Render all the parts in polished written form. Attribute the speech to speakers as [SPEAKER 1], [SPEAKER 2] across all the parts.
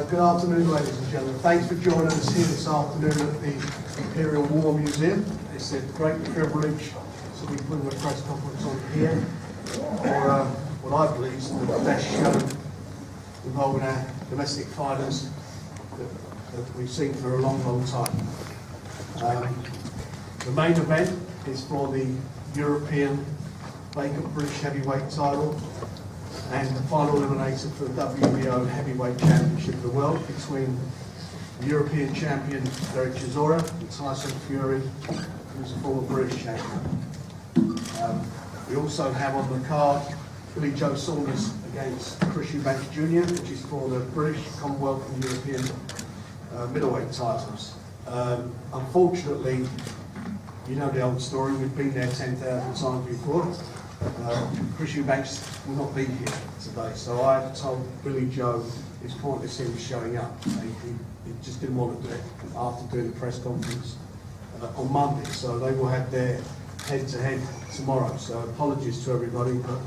[SPEAKER 1] Good afternoon, ladies and gentlemen. Thanks for joining us here this afternoon at the Imperial War Museum. It's a great privilege to be putting a press conference on here for what I believe is the best show involving our domestic fighters that we've seen for a long, long time. The main event is for the European vacant British heavyweight title and the final eliminator for the WBO heavyweight championship of the world between the European champion Derek Chisora and Tyson Fury, who's a former British champion. We also have on the card Billy Joe Saunders against Chris Eubanks Jr., which is for the British, Commonwealth and European middleweight titles. Unfortunately, you know the old story, we've been there 10,000 times before. Chris Eubanks will not be here today, so I told Billy Joe it's pointless him showing up. He just didn't want to do it after doing the press conference on Monday, so they will have their head-to-head tomorrow. So apologies to everybody, but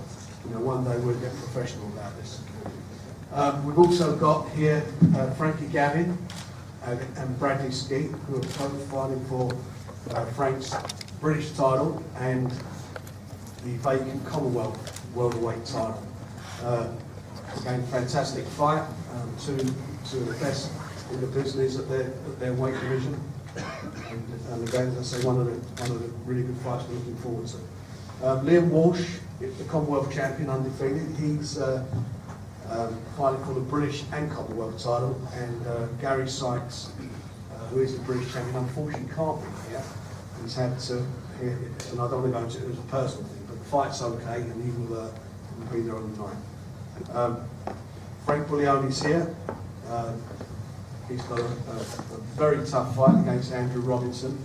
[SPEAKER 1] you know, one day we'll get professional about this. We've also got here Frankie Gavin and Bradley Skeet, who are both fighting for Frank's British title and the vacant Commonwealth welterweight title. Again, fantastic fight. Two of the best in the business at their weight division. And again, as I say, one of the really good fights we're looking forward to. Liam Walsh, the Commonwealth champion, undefeated. He's fighting for the British and Commonwealth title. And Gary Sykes, who is the British champion, unfortunately can't be here. He's had to, and I don't want to go into it, it was a personal thing, but the fight's okay, and he will be there on the night. Frank Buglioni's here. He's got a very tough fight against Andrew Robinson.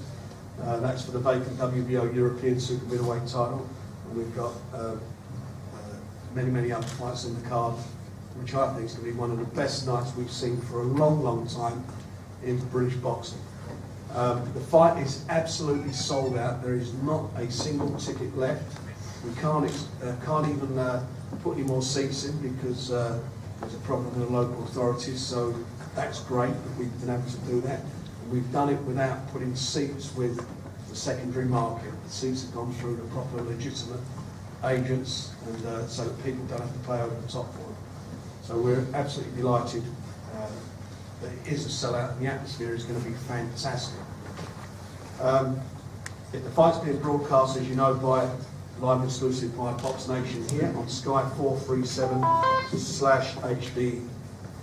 [SPEAKER 1] That's for the vacant WBO European super middleweight title. And we've got many other fights in the card, which I think is going to be one of the best nights we've seen for a long, long time in British boxing. The fight is absolutely sold out. There is not a single ticket left. We can't even put any more seats in because there's a problem with the local authorities. So that's great that we've been able to do that. And we've done it without putting seats with the secondary market. The seats have gone through the proper legitimate agents, and so that people don't have to pay over the top for it. So we're absolutely delighted that it is a sellout, and the atmosphere is going to be fantastic. The fight's being broadcast, as you know, by live exclusive by Box Nation here on Sky 437/HD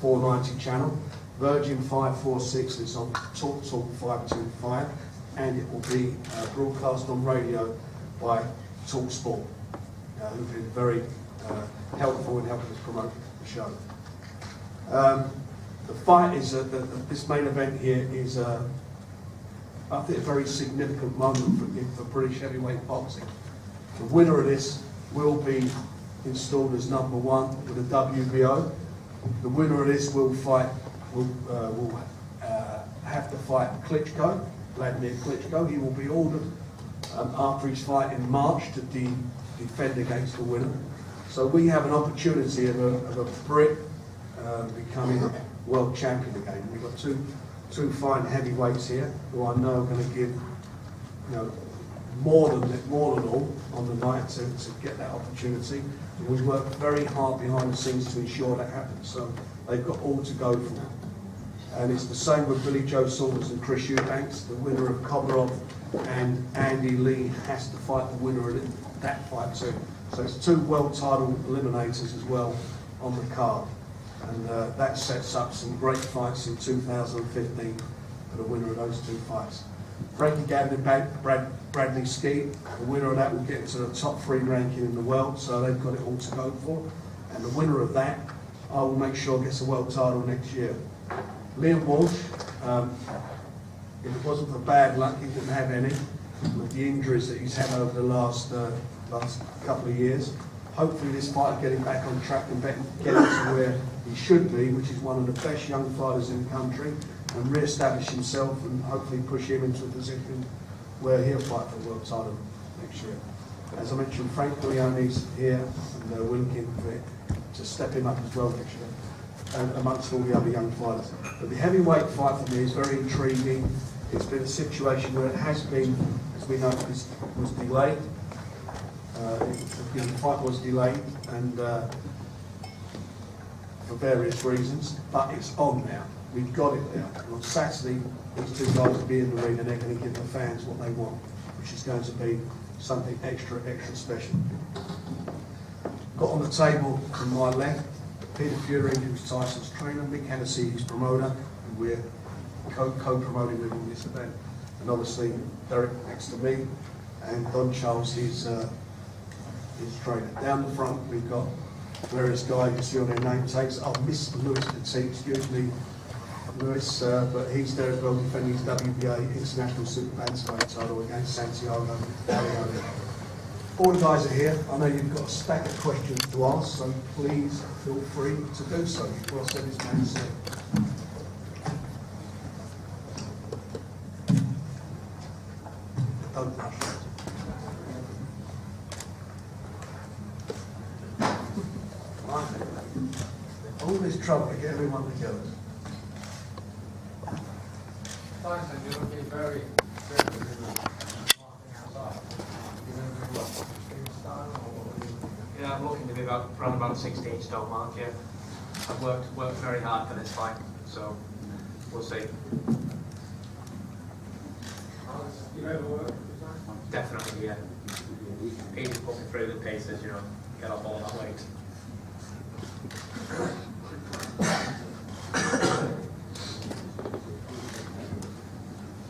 [SPEAKER 1] 490 channel, Virgin 546 is on Talk 525, and it will be broadcast on radio by Talk Sport, who've been very helpful in helping us promote the show. The fight is this main event here is I think a very significant moment for British heavyweight boxing. The winner of this will be installed as number one with the WBO. The winner of this will have to fight Klitschko, Vladimir Klitschko. He will be ordered after his fight in March to defend against the winner. So we have an opportunity of a Brit becoming world champion again. We've got two fine heavyweights here who I know are going to give more than all on the night to get that opportunity. And we work very hard behind the scenes to ensure that happens. So they've got all to go for it. And it's the same with Billy Joe Saunders and Chris Eubanks. The winner of Komarov and Andy Lee has to fight the winner of that fight too. So it's two world title eliminators as well on the card. And that sets up some great fights in 2015 for the winner of those two fights. Frankie Gavin and Bradley Skeet, the winner of that will get into the top 3 ranking in the world, so they've got it all to go for. And the winner of that, I will make sure gets a world title next year. Liam Walsh, if it wasn't for bad luck, he didn't have any, with the injuries that he's had over the last couple of years. Hopefully this fight will get him back on track and get him to where he should be, which is one of the best young fighters in the country, and re-establish himself and hopefully push him into a position where he'll fight for the world title next year. As I mentioned, Frank Buglioni's here, and we're looking for it to step him up as well next year. amongst all the other young fighters. But the heavyweight fight for me is very intriguing. It's been a situation where it has been, as we know, was delayed. The fight was delayed, and for various reasons, but it's on now. We've got it now. And on Saturday, these two guys will be in the ring, and they're going to give the fans what they want, which is going to be something extra special. Got on the table from my left, Peter Fury, who's Tyson's trainer, Mick Hennessy, his promoter, and we're co-promoting with him this event. And obviously, Derek next to me, and Don Charles, his trainer. Down the front, we've got various guys you see on their name tags. Oh, Mr. Lewis Petit, excuse me, Lewis, but he's there as well, defending his WBA International Super Bantamweight title against Santiago Arione. All the guys are here. I know you've got a stack of questions to ask, so please feel free to do so before I send this man to sleep. Don't rush. All this trouble to get everyone together.
[SPEAKER 2] Tyson, you're looking very yeah, I'm looking to be around about 16 stone mark, yeah. I've worked very hard for this fight, so we'll see. You ever worked? Definitely, yeah. Peter's put me through the paces, you know, get off all that weight.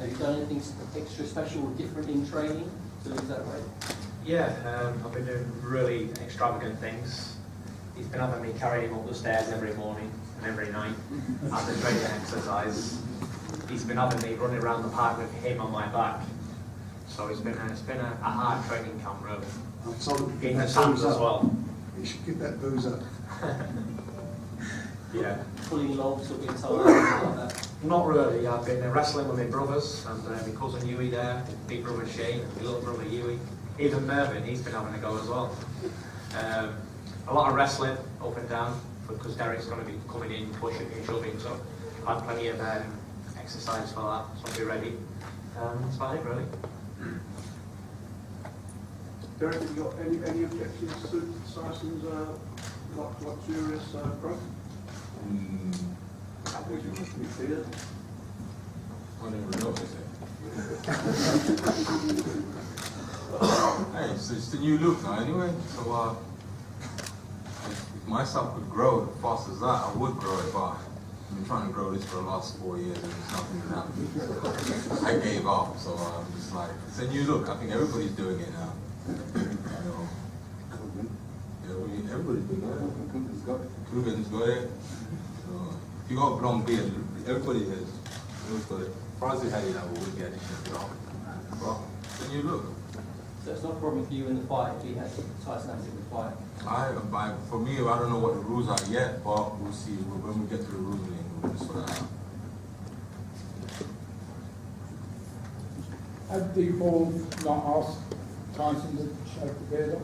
[SPEAKER 3] Have you done anything extra special or different in training to lose that weight?
[SPEAKER 2] Yeah, I've been doing really extravagant things. He's been having me carry him up the stairs every morning and every night as a training exercise. He's been having me running around the park with him on my back. So it's been a hard training camp, really. In the sands as well.
[SPEAKER 1] You should give that booze up.
[SPEAKER 2] Yeah.
[SPEAKER 3] Pulling logs or being tired, like that?
[SPEAKER 2] Not really. I've been wrestling with my brothers and my cousin Huey there, my big brother Shane, my little brother Huey. Even Mervyn, he's been having a go as well. A lot of wrestling up and down because Derek's going to be coming in, pushing and shoving, so I've had plenty of exercise for that, so I'll be ready. That's about it, really.
[SPEAKER 4] Derek, have you got any objections to Tyson's luxurious growth? Would you see it?
[SPEAKER 5] I never noticed it. Hey, it's the new look now anyway, so if myself could grow as fast as that, I would grow it, but I've been trying to grow this for the last 4 years and it's nothing happened. I gave up, so I'm just like, it's a new look. I think everybody's doing it now. Everybody's doing it. Coogan's got it. So, if you got a blonde beard, everybody has. Everyone's got it. Francis had it, I would get it. But it's a new look.
[SPEAKER 3] So it's not a problem for you in the fight if he has Tyson has it in the fight?
[SPEAKER 5] For me, I don't know what the rules are yet, but we'll see. When we get to the ruling, we'll just sort that out.
[SPEAKER 6] Have the board not asked Tyson to shave the beard off?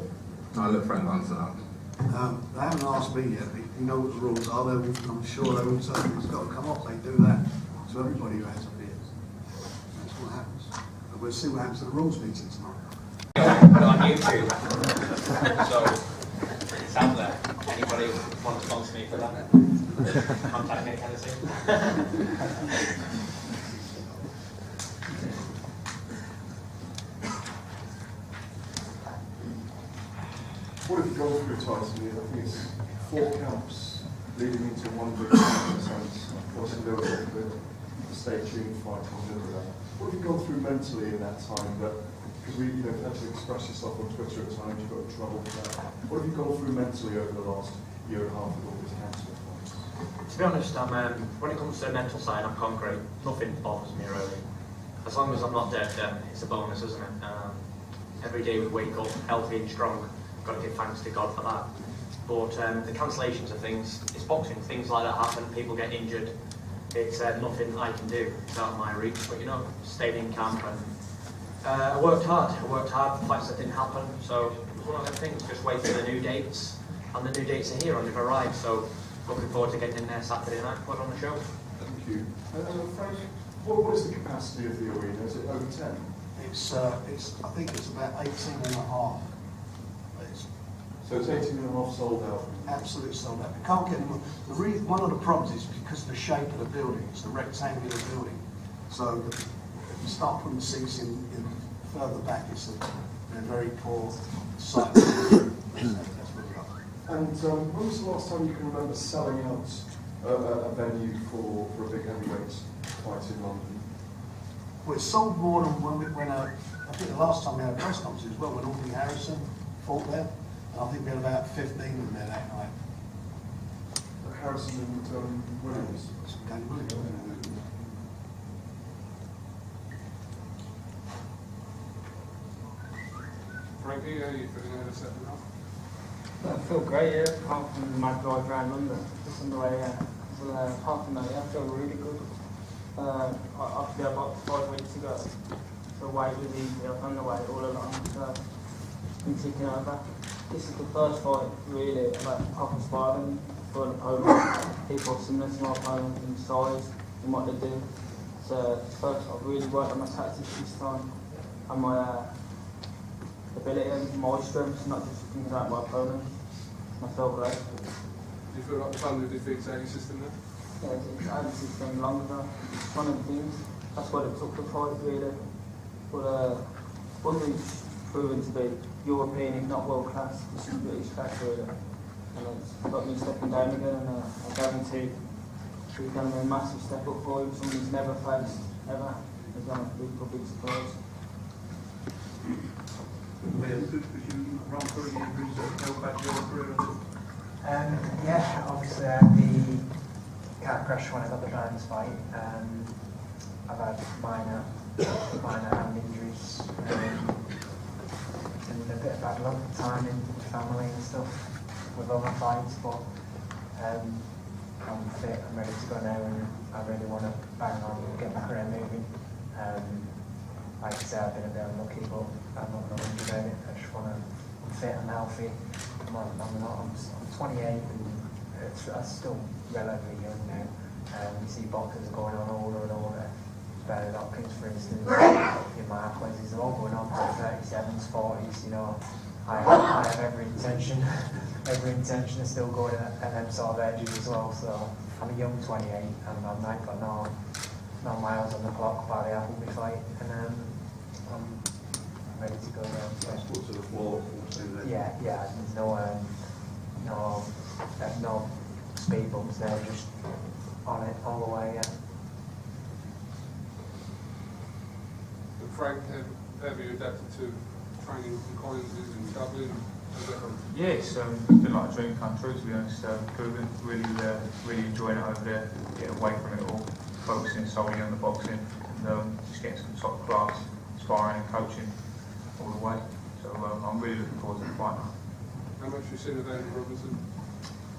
[SPEAKER 5] I'll let Frank answer that.
[SPEAKER 1] They haven't asked me yet, but you know what the rules are. I'm sure they will say it's got to come off. They do that to everybody who has a beard. That's what happens. But we'll see what happens at the rules meeting tonight.
[SPEAKER 2] Put it on YouTube. So it's out there. Anybody want to sponsor me for that? Contact Mick Hennessy.
[SPEAKER 4] What have you gone through, Tyson? I think it's 4 camps leading into one big sense. Obviously, there was the state June fight on the middle of that. What have you gone through mentally in that time? Because you had to express yourself on Twitter at times, you got in trouble for that. What have you gone through mentally over the last year and a half with all these cancer fights?
[SPEAKER 2] To be honest, when it comes to the mental side, I'm concrete. Nothing bothers me really. As long as I'm not dead, it's a bonus, isn't it? Every day we wake up healthy and strong. Got to give thanks to God for that. But the cancellations of things, it's boxing. Things like that happen. People get injured. It's nothing I can do. It's out of my reach. But you know, stayed in camp and I worked hard. For fights that didn't happen. So it was one of them things. Just wait for the new dates, and the new dates are here and they've arrived. So looking forward to getting in there Saturday night, put on the show.
[SPEAKER 4] Thank you. And Frank, what is the capacity of the arena? Is it over 10?
[SPEAKER 1] I think it's about 18 and a half.
[SPEAKER 4] So it's 18 and a half sold out.
[SPEAKER 1] Absolutely sold out. We can't get any more. One of the problems is because of the shape of the building. It's the rectangular building. So if you start putting seats in further back, it's a very poor site. That's where we are.
[SPEAKER 4] And when was the last time you can remember selling out a venue for a big heavyweight fight in London?
[SPEAKER 1] Well, it sold more than I think the last time we had a press conference as well, when Audrey Harrison fought there. And I think we had about 15 in there that night.
[SPEAKER 4] Harrison and Williams.
[SPEAKER 1] Dan Williams.
[SPEAKER 7] Frankie, how are you feeling out of the second half?
[SPEAKER 8] I feel great, yeah, apart from my drive around London, just on the way, yeah. So, apart from that, yeah, I feel really good. Obviously, about 5 weeks ago, the weight was easy, I've done the weight all along, so it's been ticking over. This is the first fight, really, like proper sparring for an opponent. People similar to my opponent in size and what they do. So, first, I've really worked on my tactics this time, and my ability and my strengths, not just things like my opponent. I feel great.
[SPEAKER 7] Do you feel like the fun of defeats out your system there?
[SPEAKER 8] Yeah, it's added system long ago. It's one of the things. That's what it took the fight, really. But Bundy's proven to be European, if not world class. This is British class, really. And it's got me stepping down again, and I guarantee he's going to be a massive step up for him, someone he's never faced, ever. He's going to be a big surprise.
[SPEAKER 9] Yeah, obviously I had the car crash when I got the Burns fight. I've had minor hand injuries and a bit of bad luck, timing with family and stuff with other fights, but I'm fit, I'm ready to go now, and I really want to bang on and get my career moving. Like I said, I've been a bit unlucky, but I'm not going to worry about it. I just want to, I'm fit, I'm healthy. I'm 28 and I'm still relatively young now. You see boxers going on older and older. Bernard Hopkins, for instance, in my places, they're all going on to 37s, 40s. You know, I have every intention of still going at them sort of edges as well. So I'm a young 28, and I'm not got no miles on the clock by the Appleby fight, and I'm ready to go now.
[SPEAKER 4] That's sort of wall.
[SPEAKER 9] Yeah. There's no speed bumps there, just on it all the way. Yeah.
[SPEAKER 7] And Frank, have you adapted to training in Collins in Dublin?
[SPEAKER 10] Yeah, it's been like a dream come true, to be honest. Proven, really enjoying it over there, getting away from it all, focusing solely on the boxing, and just getting some top class sparring and coaching all the way. So I'm really looking forward to the fight.
[SPEAKER 7] How much have you seen of Andy Robinson?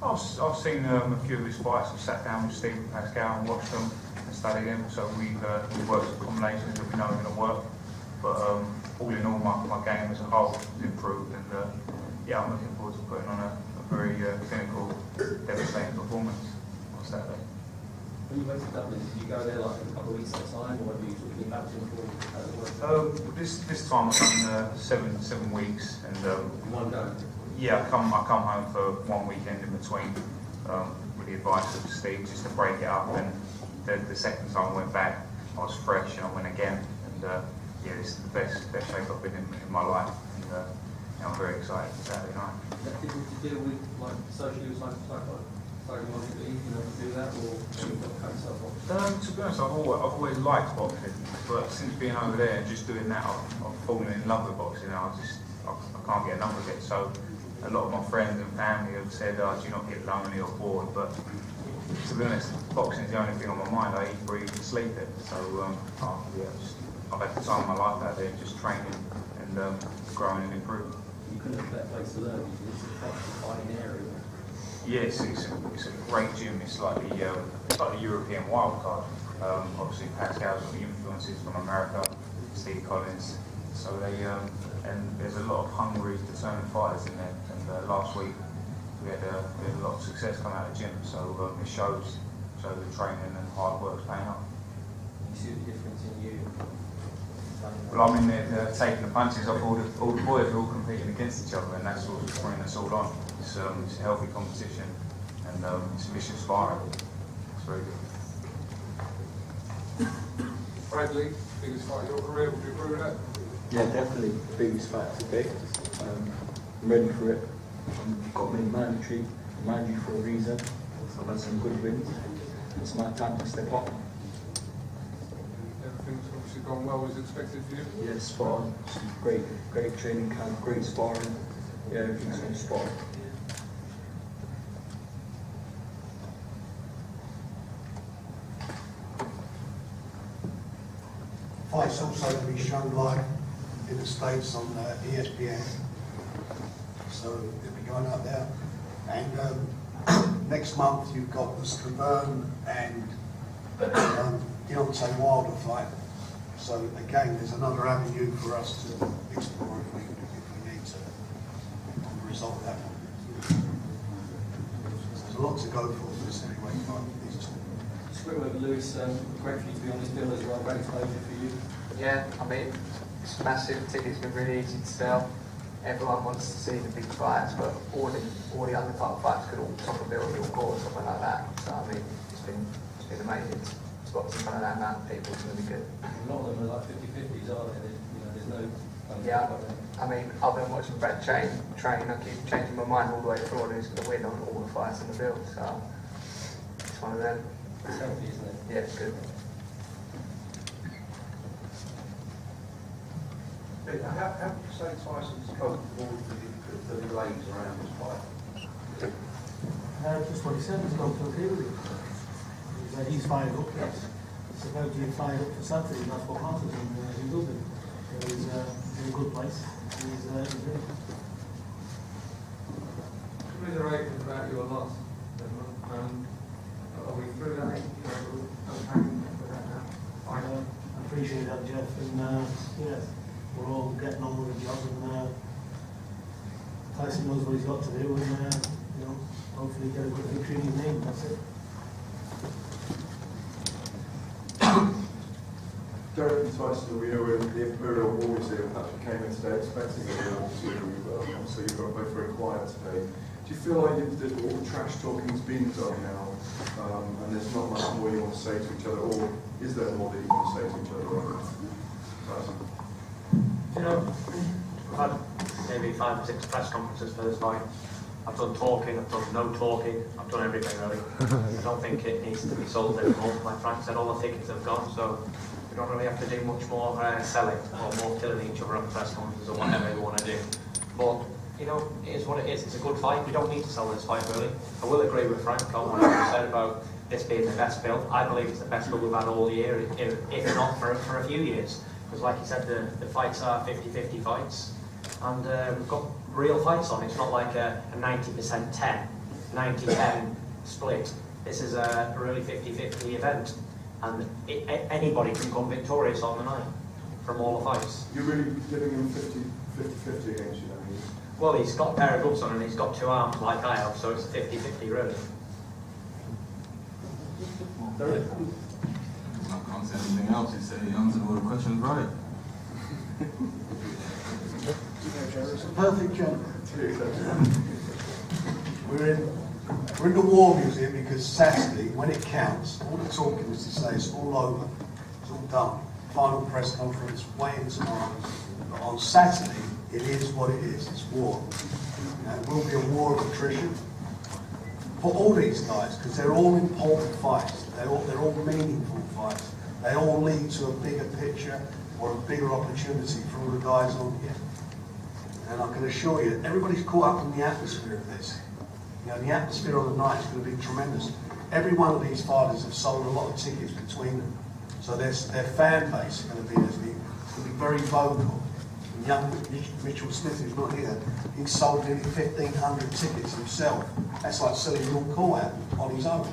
[SPEAKER 10] I've seen a few of his fights. I've sat down with Steve and Pascal and watched them and studied them. So we've worked with combinations that we know are going to work. But all in all, my game as a whole has improved, and yeah, I'm looking forward to putting on a very clinical, devastating performance on Saturday.
[SPEAKER 3] When you went to Dublin, did you go there like a couple of weeks at a time, or have you sort of been back to the
[SPEAKER 10] This time I've done 7 weeks, and
[SPEAKER 3] one go?
[SPEAKER 10] yeah, I come home for 1 weekend in between with the advice of Steve, just to break it up. And the second time I went back, I was fresh, and I went again. And yeah, this is the best shape I've been in my life, and I'm very excited for Saturday night.
[SPEAKER 3] Is that difficult to deal with, like socially, psychologically, to do that, or you've got to cut yourself off?
[SPEAKER 10] To be honest, I've always liked boxing, but since being over there and just doing that, I've fallen in love with boxing. I can't get enough of it. So a lot of my friends and family have said, "Oh, do you not get lonely or bored?" But to be honest, boxing is the only thing on my mind. I eat, breathe, and sleep it. So I've had the time of my life out there, just training and growing and improving.
[SPEAKER 3] You couldn't have a better place to learn, because it's a fighting area.
[SPEAKER 10] Yes, it's a great gym. It's like the European wild card. Obviously, Pascal's got the influences from America, Steve Collins. So and there's a lot of hungry, determined fighters in there. And last week we had a lot of success come out of the gym. So it shows the training and hard work's paying off.
[SPEAKER 3] You see the difference in you?
[SPEAKER 10] Well, I'm in there taking the punches off all the boys are all competing against each other, and that's what's bringing us all on. It's a healthy competition, and it's vicious sparring. It's very good.
[SPEAKER 7] Bradley, biggest fight of your career, would you agree with that?
[SPEAKER 11] Yeah, definitely the biggest fight to be. I'm ready for it. Got me mandatory for a reason. I've had some good wins. It's my time to step up.
[SPEAKER 7] Everything's obviously gone well as expected for you.
[SPEAKER 11] Yeah, spot on. Great training camp, great sparring. Yeah, everything's on spot.
[SPEAKER 1] Fight's also going to be shown live in the States on ESPN. So it'll be going out there. And next month you've got the Stavern and Deontay Wilder fight. So again, there's another avenue for us to explore if we need to resolve that one. There's a lot to go for this anyway.
[SPEAKER 3] Just quick word, Lewis, great for you to be on this bill as well, great exposure for you.
[SPEAKER 12] Yeah, I mean, it's massive. Tickets been really easy to sell. Everyone wants to see the big fights, but all the undercard fights could all top a bill or score or something like that. So I mean, it's been amazing. Spots in front of that amount of people is going to be good.
[SPEAKER 3] A lot of them are like 50-50s, aren't they? There's no.
[SPEAKER 12] Yeah, I mean, I've been watching Brad train. I keep changing my mind all the way through on who's going to win on all the fights in the bill. So it's one of them.
[SPEAKER 3] It's healthy, isn't it?
[SPEAKER 12] Yeah, it's good.
[SPEAKER 4] How would you say Tyson's comfortable with the delays around this fight?
[SPEAKER 13] Just what he said, he's gone to agree with it. He's fired up, yes. It's about being fired up for Saturday, that's what matters, and he will be. He's in a good place, he's good.
[SPEAKER 7] Commiserating about your loss, are we through that?
[SPEAKER 13] I appreciate that, Jeff, and yes, we're all getting on with the job, and Tyson knows what he's got to do, and hopefully get a good victory in his name, that's it.
[SPEAKER 4] Derek and Tyson, we know in the Imperial War Museum, actually came in today expecting a war to, so you've got both very quiet today. Do you feel like all the trash talking's been done now, and there's not much more you want to say to each other, or is there more that you want to say to each other? Tyson?
[SPEAKER 2] I've had maybe 5 or 6 press conferences for this fight. I've done talking, I've done no talking, I've done everything really. I don't think it needs to be sold anymore. Like Frank said, all the tickets have gone, so we don't really have to do much more selling or more killing each other on press conferences or whatever we want to do. But, it is what it is. It's a good fight. We don't need to sell this fight really. I will agree with Frank on what he said about this being the best bill. I believe it's the best bill we've had all year, if not for a few years. Because like you said, the fights are 50-50 fights. And we've got real fights on. It's not like a 90% 10, 90-10 split. This is a really 50-50 event. And anybody can come victorious on the night from all the fights.
[SPEAKER 4] You're really giving him 50-50 against you, don't you?
[SPEAKER 2] Well, he's got a pair of gloves on and he's got 2 arms like I have, so it's 50-50 really.
[SPEAKER 5] I can't say anything else. He said he answered all the questions right.
[SPEAKER 1] It's a perfect gentleman. We're in the War Museum because Saturday, when it counts, all the talking is to say it's all over, it's all done. Final press conference, weigh-in tomorrow. But on Saturday, it is what it is. It's war. It will be a war of attrition for all these guys because they're all important fights. They're all meaningful fights. They all lead to a bigger picture or a bigger opportunity for all the guys on here. And I can assure you, everybody's caught up in the atmosphere of this. The atmosphere on the night is going to be tremendous. Every one of these fighters have sold a lot of tickets between them. So their fan base is going to be very vocal. And young Mitchell Smith, who's not here, he sold nearly 1,500 tickets himself. That's like selling your call out on his own.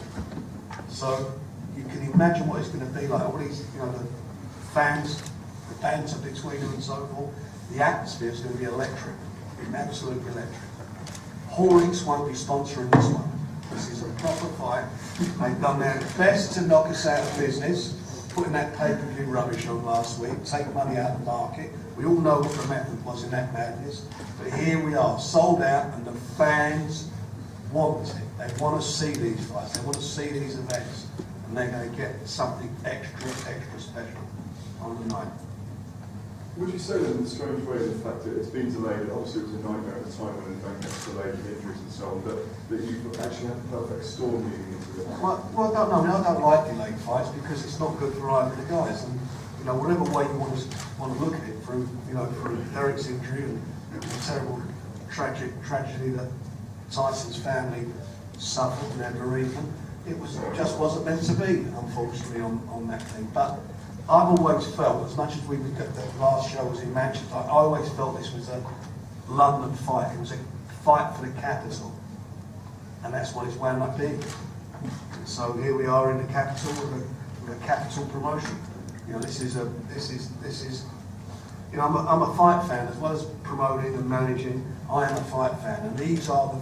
[SPEAKER 1] So you can imagine what it's going to be like. All these, the fans, the banter between them and so forth. The atmosphere is going to be electric, absolutely electric. Horlicks won't be sponsoring this one. This is a proper fight. They've done their best to knock us out of business, putting that pay-per-view rubbish on last week, take money out of the market. We all know what the method was in that madness. But here we are, sold out, and the fans want it. They want to see these fights. They want to see these events. And they're going to get something extra special on the night.
[SPEAKER 4] Would you say then, in a strange way, the fact that it's been delayed, obviously it was a nightmare at the time when the event gets delayed with injuries and so on, that you've actually had a perfect storm leading into it?
[SPEAKER 1] Well, I don't know. I mean, I don't like delayed fights because it's not good for either of the guys. And you know, whatever way you want to look at it, through Derek's injury and the terrible tragedy that Tyson's family suffered in their bereavement, it just wasn't meant to be, unfortunately, on that thing. But I've always felt, as much as we would get the last show was in Manchester, I always felt this was a London fight. It was a fight for the capital, and that's what it's wound up being. So here we are in the capital with a capital promotion. You know, this is. You know, I'm a fight fan as well as promoting and managing. I am a fight fan, and these are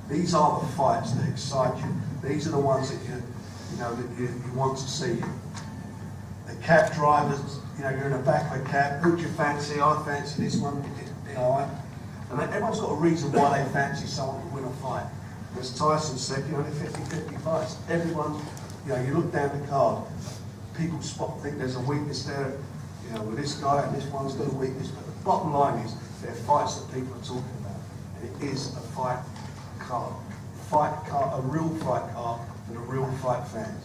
[SPEAKER 1] the fights that excite you. These are the ones that you want to see. The cab drivers, you know, you're in the back of a cab. Who do you fancy? I fancy this one. You know, and everyone's got a reason why they fancy someone to win a fight. As Tyson said, you know, they're 50-50 fights. Everyone, you know, you look down the card, people think there's a weakness there. You know, with this guy and this one's got a weakness, but the bottom line is they're fights that people are talking about. And it is a fight card, a real fight card for the real fight fans.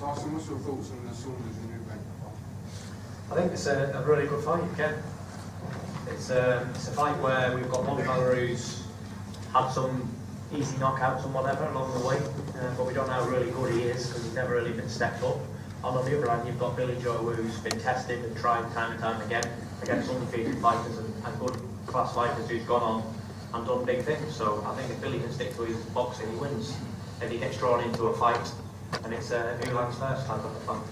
[SPEAKER 7] Tyson, what's your thoughts on the Saunders and Eubank?
[SPEAKER 2] I think it's a really good fight, Ken. It's a fight where we've got one fella who's had some easy knockouts and whatever along the way, but we don't know how really good he is because he's never really been stepped up. And on the other hand, you've got Billy Joe, who's been tested and tried time and time again against undefeated fighters and good class fighters who's gone on and done big things. So I think if Billy can stick to his boxing, he wins. If he gets drawn into a fight, and it's who lands first type of a fight.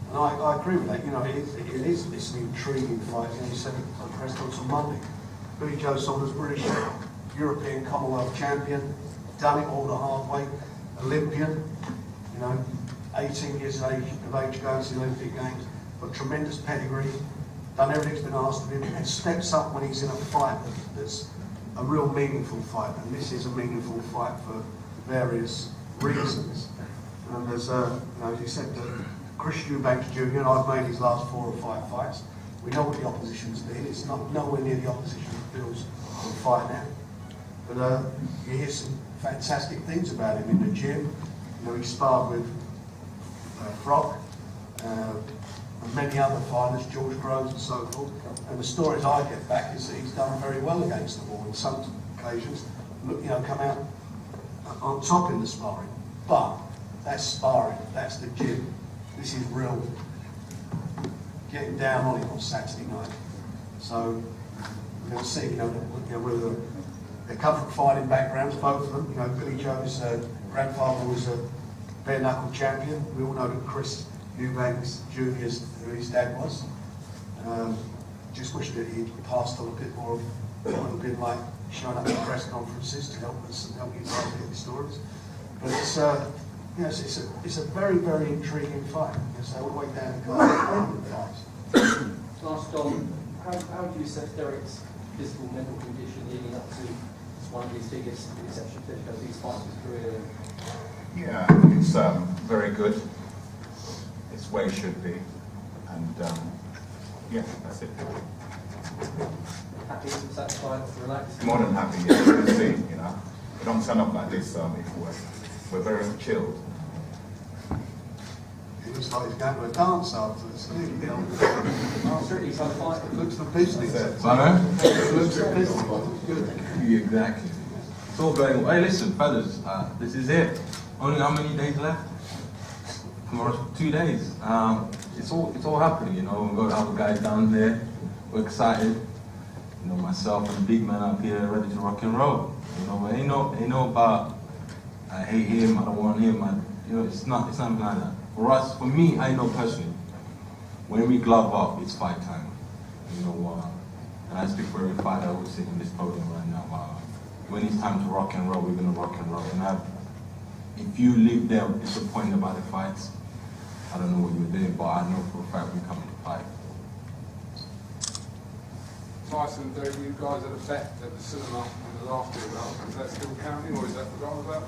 [SPEAKER 1] And I agree with that. You know, it's an intriguing fight. You know, you said it on the press conference on Monday. Billy Joe Saunders, British European Commonwealth champion, done it all the hard way. Olympian, you know, 18 years of age going to the Olympic Games, but tremendous pedigree, done everything's been asked of him, and steps up when he's in a fight that's a real meaningful fight, and this is a meaningful fight for various reasons. And there's, you know, as you said, Chris Eubanks Jr., and I've made his last 4 or 5 fights. We know what the opposition's been. It's not nowhere near the opposition that Bill's been fighting at. But you hear some fantastic things about him in the gym. You know, he sparred with Frock and many other fighters, George Groves and so forth. And the stories I get back is that he's done very well against them all. On some occasions, you know, come out on top in the sparring. But that's sparring. That's the gym. This is real. Getting down on it on Saturday night. So we're going to see. You know whether they come from fighting backgrounds, both of them. You know, Billy Joe's grandfather was a bare knuckle champion. We all know that Chris Eubanks Jr. is who his dad was. Just wish that he'd passed on a bit more of what would have been like showing up at press conferences to help us and help you guys get the stories. But it's you know, it's a very, very intriguing fight. So all the way down the card.
[SPEAKER 3] Last, John, how do you assess Derek's physical mental condition leading up to one of his biggest exception these fights of his career?
[SPEAKER 14] Yeah, it's very good. It's where it should be, and yeah, that's it.
[SPEAKER 3] Happy, satisfied, relaxed?
[SPEAKER 14] More than happy, yeah. You can see, you know, we don't turn up like this if we're very chilled.
[SPEAKER 1] It looks like he's going to a dance after this. Looks for business. Looks for business. Good.
[SPEAKER 5] Exactly. It's all going well. Hey, listen, fellas, this is it. Only how many days left? Tomorrow's 2 days. It's all happening, you know. We've got other guys down there. We're excited. You know, myself and the big man up here ready to rock and roll. You know, ain't no about I hate him, I don't want him. You know, it's not like that. For us, for me, I know personally, when we glove up, it's fight time. You know, and I speak for every fighter who's sitting on this podium right now. When it's time to rock and roll, we're gonna rock and roll. And if you leave there disappointed about the fights, I don't know what you're doing, but I know for a fact we're coming to fight.
[SPEAKER 7] Tyson, you guys had a bet at the cinema in the last year, is that still counting or is that forgotten about?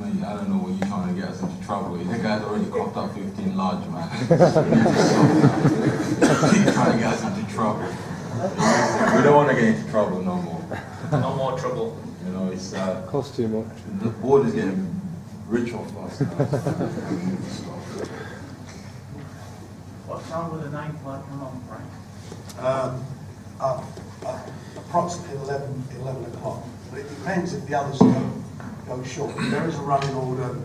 [SPEAKER 5] Mate, I don't know what you're trying to get us into trouble. The guy's already coughed up 15 large, man. He's trying to get us into trouble. We don't want to get into trouble no more.
[SPEAKER 2] No more trouble.
[SPEAKER 5] You know, it's
[SPEAKER 15] costs too much.
[SPEAKER 5] The board is getting rich off us now.
[SPEAKER 6] What time will the 9th flight come on, Frank?
[SPEAKER 1] Approximately 11 o'clock. But it depends if the others go short. There is a running order.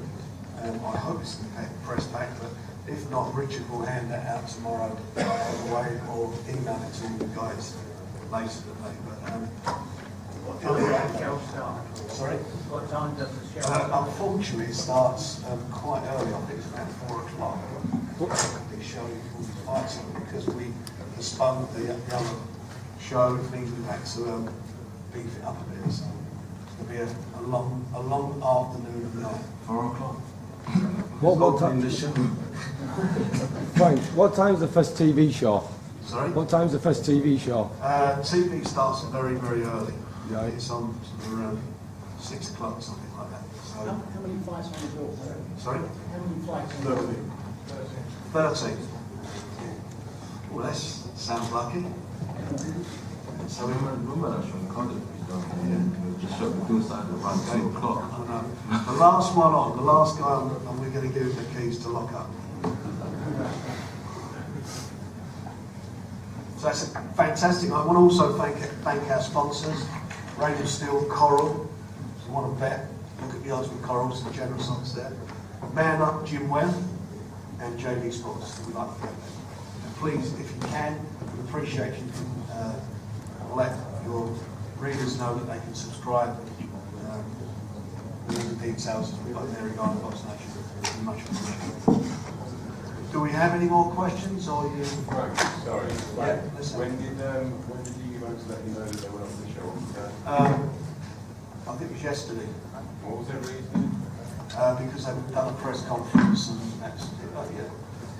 [SPEAKER 1] I hope it's in the press pack, but if not, Richard will hand that out tomorrow away or email it to all you guys later today. But
[SPEAKER 6] what time does the show start?
[SPEAKER 1] Sorry?
[SPEAKER 6] What time does the show start?
[SPEAKER 1] Unfortunately, it starts quite early. I think it's about 4 o'clock. They show you all the fights on because we postponed the other show. It means we've had to beef it up a bit. So it'll be a long afternoon of night.
[SPEAKER 5] 4 o'clock.
[SPEAKER 15] What time? Frank, what time's the first TV show?
[SPEAKER 1] Sorry?
[SPEAKER 15] What time's the first TV show?
[SPEAKER 1] TV starts very, very early.
[SPEAKER 15] Yeah.
[SPEAKER 1] It's on sort of around 6 o'clock, something like that. So,
[SPEAKER 6] How many flights on the bill?
[SPEAKER 1] sorry?
[SPEAKER 6] How many flights on the bill?
[SPEAKER 1] 13. Well, that sounds lucky.
[SPEAKER 5] So remember that from college, we just shot the bill side around 2 o'clock.
[SPEAKER 1] I know. The last one on, the last guy on, and we're going to give him the keys to lock up. So that's fantastic. I want to also thank our sponsors, Raven Steel, Coral. If you want to bet, look at the odds with Coral, some generous odds there. Man Up, Jim Webb, and JV Sports. We'd like to get that. And please, if you can, we'd appreciate you can let your readers know that they can subscribe. All the details as we've got there regarding Box Nation. Very much appreciated. Do we have any more questions, or you?
[SPEAKER 4] Right, sorry.
[SPEAKER 1] Yeah, listen.
[SPEAKER 4] When did you guys let you know that they went off the show?
[SPEAKER 1] I think it was yesterday.
[SPEAKER 4] What was their reason?
[SPEAKER 1] Because they've done a press conference and that's it. Oh, yeah.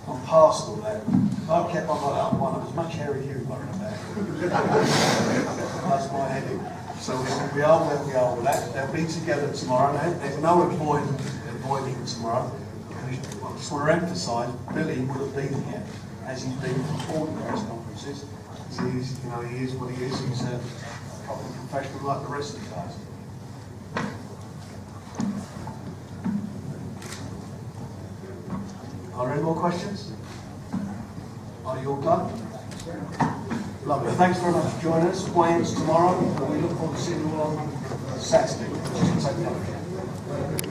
[SPEAKER 1] I'm past all that. If I kept on like that, I'm as much hair as you worrying about. That's my headache. So we are where we are with that. They'll be together tomorrow. There's no avoiding tomorrow. I just want to emphasise, Billy would have been here, as he's been for all the press conferences. He's, he is what he is. He's a proper professional like the rest of the guys. Are there any more questions? Are you all done? Lovely. Thanks very much for joining us. Weigh-ins tomorrow, and we look forward to seeing you all on Saturday. Take care.